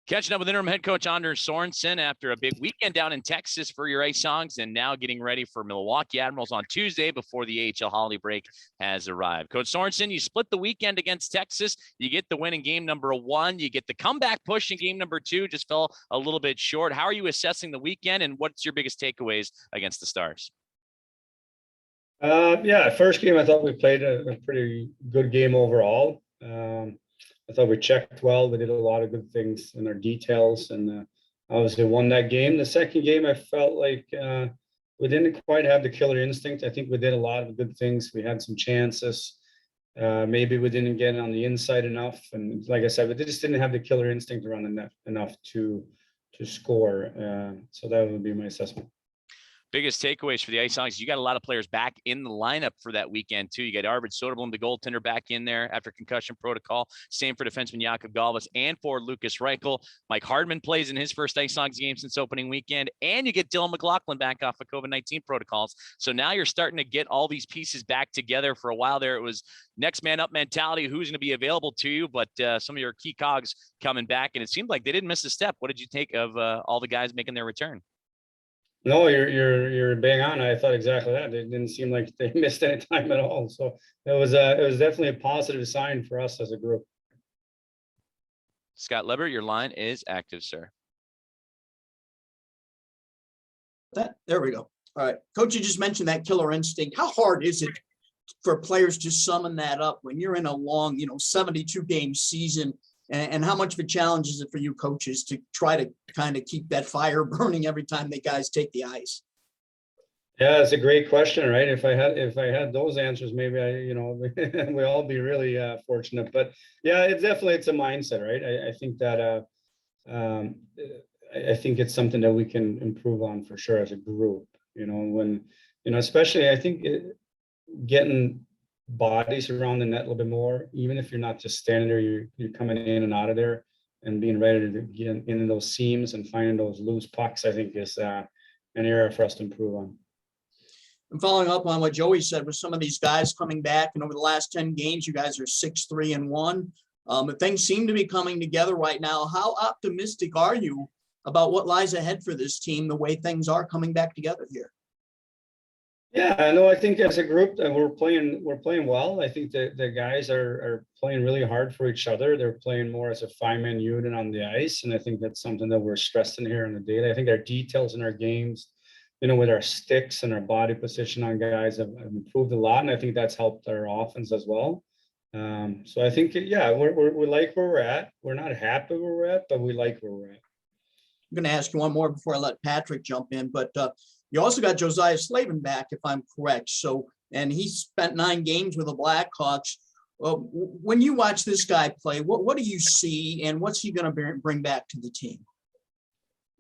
Catching up with interim head coach Anders Sorensen after a big weekend down in Texas for your IceHogs, and now getting ready for Milwaukee Admirals on Tuesday before the AHL holiday break has arrived. Coach Sorensen, you split the weekend against Texas. You get the win in game number 1. You get the comeback push in game number 2. Just fell a little bit short. How are you assessing the weekend, and what's your biggest takeaways against the Stars? First game, I thought we played a pretty good game overall. I thought we checked well. We did a lot of good things in our details, and obviously won that game. The second game, I felt like we didn't quite have the killer instinct. I think we did a lot of good things. We had some chances. Maybe we didn't get on the inside enough, and like I said, we just didn't have the killer instinct around the net enough to score. So that would be my assessment. Biggest takeaways for the IceHogs, you got a lot of players back in the lineup for that weekend, too. You got Arvid Soderblom, the goaltender, back in there after concussion protocol. Same for defenseman Jakob Galvas and for Lucas Reichel. Mike Hardman plays in his first IceHogs game since opening weekend. And you get Dylan McLaughlin back off of COVID-19 protocols. So now you're starting to get all these pieces back together. For a while there, it was next man up mentality, who's going to be available to you. But some of your key cogs coming back, and it seemed like they didn't miss a step. What did you take of all the guys making their return? No, you're bang on. I thought exactly that. It didn't seem like they missed any time at all. So it was definitely a positive sign for us as a group. Scott Leber, your line is active, sir. There we go. All right, Coach, you just mentioned that killer instinct. How hard is it for players to summon that up when you're in a long, 72 game season? And how much of a challenge is it for you coaches to try to kind of keep that fire burning every time the guys take the ice? Yeah, it's a great question, right? If I had those answers, maybe we all be really fortunate. But yeah, it's a mindset, right? I think that I think it's something that we can improve on for sure as a group. Especially I think getting bodies around the net a little bit more, even if you're not just standing there, you're coming in and out of there and being ready to get in those seams and finding those loose pucks, I think is an area for us to improve on. And following up on what Joey said, with some of these guys coming back, and over the last 10 games, you guys are 6-3-1. But things seem to be coming together right now. How optimistic are you about what lies ahead for this team, the way things are coming back together here? Yeah, no, I think as a group that we're playing well. I think that the guys are playing really hard for each other. They're playing more as a 5-man unit on the ice, and I think that's something that we're stressing here on the daily. I think our details in our games, with our sticks and our body position on guys have improved a lot, and I think that's helped our offense as well. So I think, yeah, we like where we're at. We're not happy where we're at, but we like where we're at. I'm going to ask you one more before I let Patrick jump in, but you also got Josiah Slavin back, if I'm correct. So, and he spent 9 games with the Blackhawks. When you watch this guy play, what do you see, and what's he going to bring back to the team?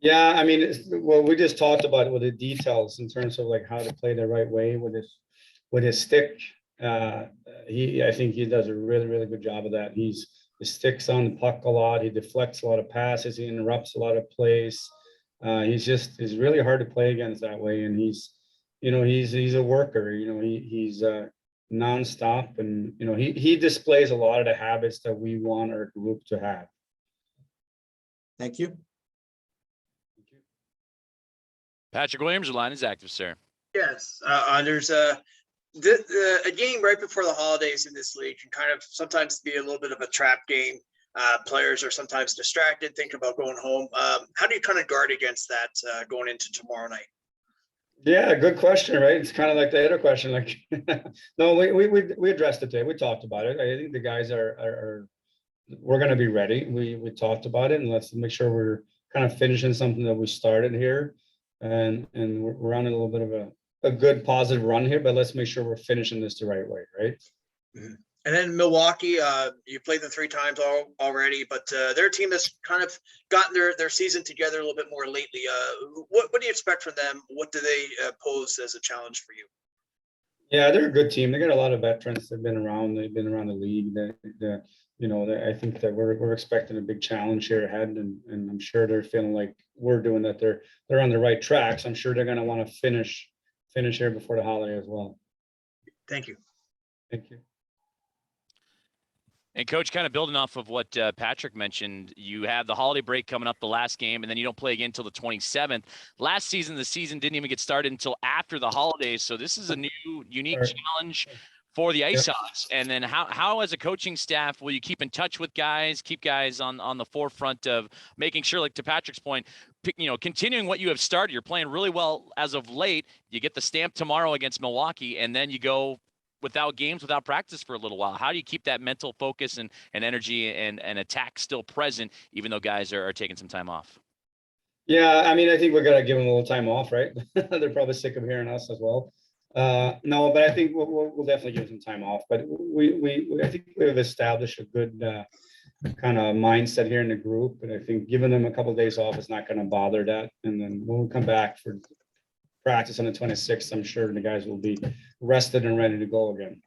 Yeah, I mean, we just talked about it with the details in terms of like how to play the right way with his stick. I think he does a really, really good job of that. He sticks on the puck a lot. He deflects a lot of passes. He interrupts a lot of plays. He's really hard to play against that way. And he's a worker, he's nonstop, and, he displays a lot of the habits that we want our group to have. Thank you. Patrick Williams, your line is active, sir. Yes, there's a game right before the holidays in this league can kind of sometimes be a little bit of a trap game. Players are sometimes distracted, thinking about going home. How do you kind of guard against that going into tomorrow night? Yeah, good question, right? It's kind of like the other question. Like, no, we addressed it today. We talked about it. I think the guys we're going to be ready. We talked about it, and let's make sure we're kind of finishing something that we started here, and we're on a little bit of a good positive run here. But let's make sure we're finishing this the right way, right? Mm-hmm. And then Milwaukee, you played them 3 times already, but their team has kind of gotten their season together a little bit more lately. What do you expect from them? What do they pose as a challenge for you? Yeah, they're a good team. They got a lot of veterans. They've been around the league. I think that we're expecting a big challenge here ahead, and I'm sure they're feeling like we're doing that. They're on the right tracks. I'm sure they're going to want to finish here before the holiday as well. Thank you. Thank you. And coach, kind of building off of what Patrick mentioned, you have the holiday break coming up, the last game, and then you don't play again until the 27th. Last season, the season didn't even get started until after the holidays. So this is a new, unique challenge for the IceHogs. And then how as a coaching staff will you keep in touch with guys, keep guys on the forefront of making sure, like to Patrick's point, continuing what you have started. You're playing really well as of late. You get the stamp tomorrow against Milwaukee, and then you go without games, without practice for a little while. How do you keep that mental focus and energy and attack still present, even though guys are taking some time off? Yeah, I mean, I think we're gonna give them a little time off, right? They're probably sick of hearing us as well. No, but I think we'll definitely give them some time off. But I think we've established a good kind of mindset here in the group, and I think giving them a couple of days off is not going to bother that. And then when we come back for practice on the 26th, I'm sure the guys will be rested and ready to go again.